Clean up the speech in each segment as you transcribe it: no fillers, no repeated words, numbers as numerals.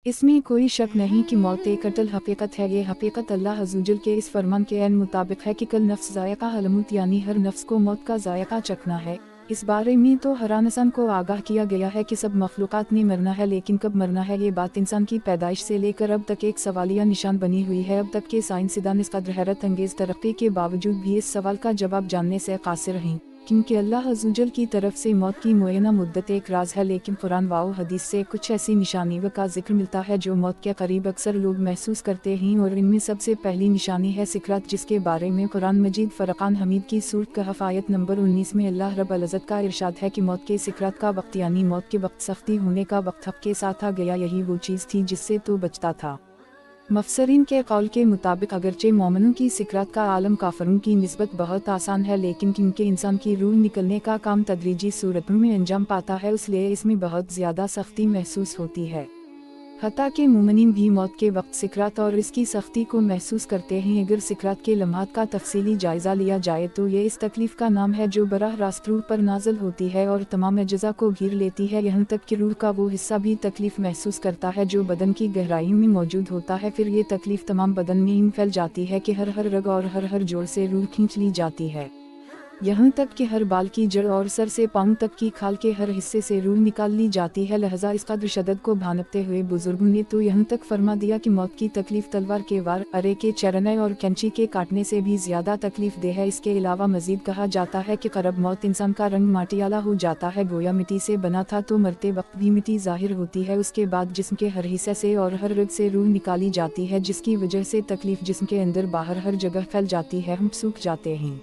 इसमें कोई शक नहीं कि मौत एक अटल हकीकत है। ये हकीकत अल्लाह अज़्ज़वजल के इस फरमान के ऐन मुताबिक है कि कल नफ्स ज़ायक़ा हलमूत, यानी हर नफ्स को मौत का ज़ायक़ा चखना है। इस बारे में तो हर इंसान को आगाह किया गया है कि सब मखलूक़ात ने मरना है, लेकिन कब मरना है ये बात इंसान की पैदाइश से लेकर अब तक एक सवालिया निशान बनी हुई है। अब तक के साइंसदान इस कदर हैरत अंगेज़ तरक्की के बावजूद भी इस सवाल का जवाब जानने से कासिर हैं, क्योंकि अल्लाह अज़्ज़वजल की तरफ से मौत की मुअय्यना मुद्दत एक राज है। लेकिन कुरान व हदीस से कुछ ऐसी निशानियों का जिक्र मिलता है जो मौत के करीब अक्सर लोग महसूस करते हैं, और इनमें सबसे पहली निशानी है सिकरात, जिसके बारे में कुरान मजीद फरकान हमीद की सूरत कहफ आयत नंबर 19 में अल्लाह रब्बुल इज़्ज़त का इरशाद है कि मौत के सिकरात का वक्त, यानी मौत के वक्त सख्ती होने का वक्त हक के साथ आ गया, यही वो चीज़ थी जिससे तो बचता था। मफसरीन के कौल के मुताबिक अगरचे मोमिनों की सिकरात का आलम काफरों की निस्बत बहुत आसान है, लेकिन क्योंकि इंसान की रूह निकलने का काम तदरीजी सूरतों में अंजाम पाता है, इसलिए इसमें बहुत ज़्यादा सख्ती महसूस होती है। हत्ता के मोमिनीन भी मौत के वक्त सिकरात और इसकी सख्ती को महसूस करते हैं। अगर सिकरात के लम्हात का तफसीली जायज़ा लिया जाए तो ये इस तकलीफ़ का नाम है जो बराह रास्त रूह पर नाज़िल होती है और तमाम अज्ज़ा को घेर लेती है, यहाँ तक कि रूह का वो हिस्सा भी तकलीफ़ महसूस करता है जो बदन की गहराई में मौजूद होता है। फिर ये तकलीफ़ तमाम बदन में यूं फैल जाती है कि हर रग और हर जोड़ से रूह खींच ली जाती है, यहाँ तक कि हर बाल की जड़ और सर से पाँव तक की खाल के हर हिस्से से रूह निकाल ली जाती है। लिहाजा इस कदर शदत को भांपते हुए बुजुर्गों ने तो यहाँ तक फरमा दिया कि मौत की तकलीफ तलवार के वार, अरे के चरने और कैंची के काटने से भी ज़्यादा तकलीफ दे है। इसके अलावा मजीद कहा जाता है कि क़रब मौत इंसान का रंग माटियाला हो जाता है, गोया मिट्टी से बना था तो मरते वक्त भी मिट्टी ज़ाहिर होती है। उसके बाद जिस्म के हर हिस्से से और हर रग से रूह निकाली जाती है, जिसकी वजह से तकलीफ जिस्म के अंदर बाहर हर जगह फैल जाती है। हम सूख जाते हैं,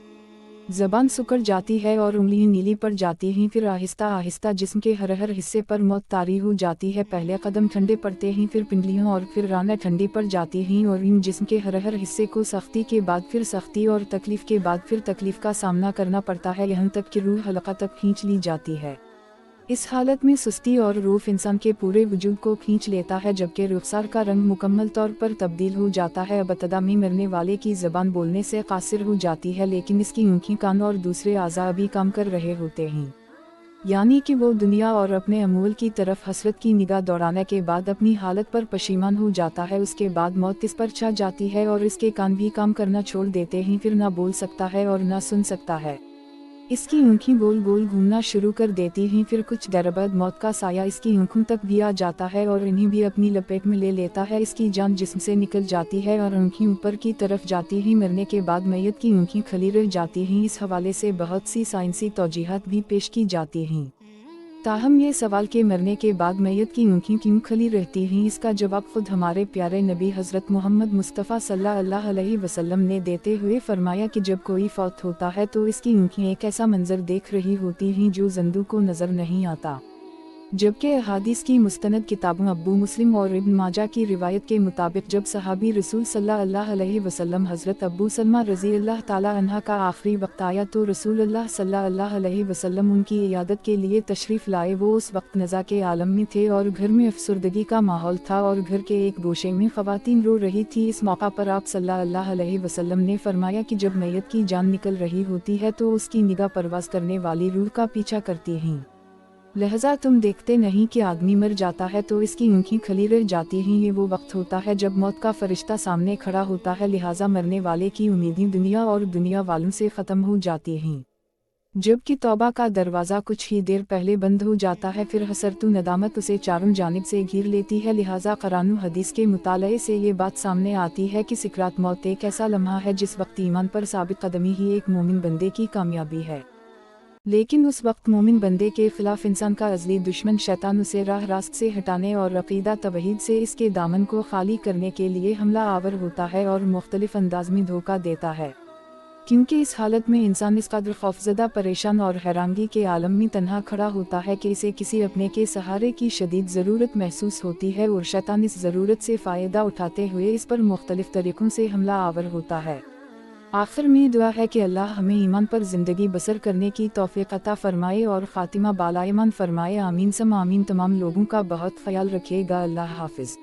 ज़बान सुकड़ जाती है और उंगलियां नीली पड़ जाती हैं। फिर आहिस्ता आहिस्ता जिस्म के हर हिस्से पर मौत तारी हो जाती है। पहले कदम ठंडे पड़ते हैं, फिर पिंडलियां और फिर रानें ठंडी पड़ जाती हैं, और इन जिस्म के हर हिस्से को सख्ती के बाद फिर सख्ती और तकलीफ के बाद फिर तकलीफ का सामना करना पड़ता है, यहाँ तक कि रूह हलका तक खींच ली जाती है। इस हालत में सुस्ती और रौफ इंसान के पूरे वजूद को खींच लेता है, जबकि रुखसार का रंग मुकम्मल तौर पर तब्दील हो जाता है। इब्तदा में मरने वाले की ज़बान बोलने से कासिर हो जाती है, लेकिन इसकी आँखें, कान और दूसरे आज़ा भी काम कर रहे होते हैं, यानी कि वो दुनिया और अपने अमूल की तरफ हसरत की निगाह दौड़ाने के बाद अपनी हालत पर पशीमान हो जाता है। उसके बाद मौत इस पर छा जाती है और इसके कान भी काम करना छोड़ देते हैं, फिर ना बोल सकता है और ना सुन सकता है। इसकी आँखें गोल गोल घूमना शुरू कर देती हैं। फिर कुछ देर बाद मौत का साया इसकी आँखों तक भी आ जाता है और इन्हें भी अपनी लपेट में ले लेता है। इसकी जान जिस्म से निकल जाती है और आँखें ऊपर की तरफ जाती हैं। मरने के बाद मैयत की आँखें खली रह जाती हैं। इस हवाले से बहुत सी साइंसी तौजीहात भी पेश की जाती हैं। ताहम ये सवाल के मरने के बाद मैयत की आँखें क्यों खली रहती हैं, इसका जवाब खुद हमारे प्यारे नबी हज़रत मोहम्मद मुस्तफ़ा सल्लल्लाहु अलैहि वसल्लम ने देते हुए फरमाया कि जब कोई फौत होता है तो इसकी आँखें एक ऐसा मंजर देख रही होती हैं जो ज़ंदू को नज़र नहीं आता, जबकि अहादीस की मुस्तनद किताबों अबू मुस्लिम और इब्न माजा की रिवायत के मुताबिक जब सहाबी रसूल सल्लल्लाहु अलैहि वसल्लम हज़रत अबू सलमा रज़ी अल्लाह ताला अन्हा का आखिरी वक्त आया तो रसूल अल्लाह सल्लल्लाहु अलैहि वसल्लम उनकी इयादत के लिए तशरीफ़ लाए। वो उस वक्त नज़ा के आलम में थे और घर में अफसरदगी का माहौल था और घर के एक गोशे में ख़वातीन रो रही थी। इस मौका पर आप सल्लल्लाहु अलैहि वसल्लम ने फरमाया कि जब मैयत की जान निकल रही होती है तो उसकी निगाह परवाज़ करने वाली रूह का पीछा करती हैं, लिहाजा तुम देखते नहीं कि आदमी मर जाता है तो इसकी आँखें खली रह जाती हैं। ये वो वक्त होता है जब मौत का फरिश्ता सामने खड़ा होता है, लिहाजा मरने वाले की उम्मीदें दुनिया और दुनिया वालों से ख़त्म हो जाती हैं, जबकि तौबा का दरवाज़ा कुछ ही देर पहले बंद हो जाता है। फिर हसरतु नदामत उसे चारों जानिब से घेर लेती है। लिहाजा कुरान हदीस के मुताले से ये बात सामने आती है कि सिकरात मौत एक ऐसा लम्हा है जिस वक्त ईमान पर साबित कदमी ही एक मोमिन बंदे की कामयाबी है, लेकिन उस वक्त मोमिन बंदे के खिलाफ इंसान का अज़ली दुश्मन शैतान उसे राह रास्त से हटाने और अक़ीदा तवहीद से इसके दामन को खाली करने के लिए हमला आवर होता है और मुख्तलिफ अंदाज में धोखा देता है, क्योंकि इस हालत में इंसान इस कदर खौफज़दा, परेशान और हैरानगी के आलम में तन्हा खड़ा होता है कि इसे किसी अपने के सहारे की शदीद ज़रूरत महसूस होती है, और शैतान इस ज़रूरत से फ़ायदा उठाते हुए इस पर मुख्तलिफ तरीक़ों से हमला आवर होता है। आखिर में दुआ है कि अल्लाह हमें ईमान पर ज़िंदगी बसर करने की तौफ़ीक़ अता फ़रमाए और ख़ातिमा बाला ईमान फ़रमाए। आमीन सम आमीन। तमाम लोगों का बहुत ख्याल रखिएगा। अल्लाह हाफ़िज़।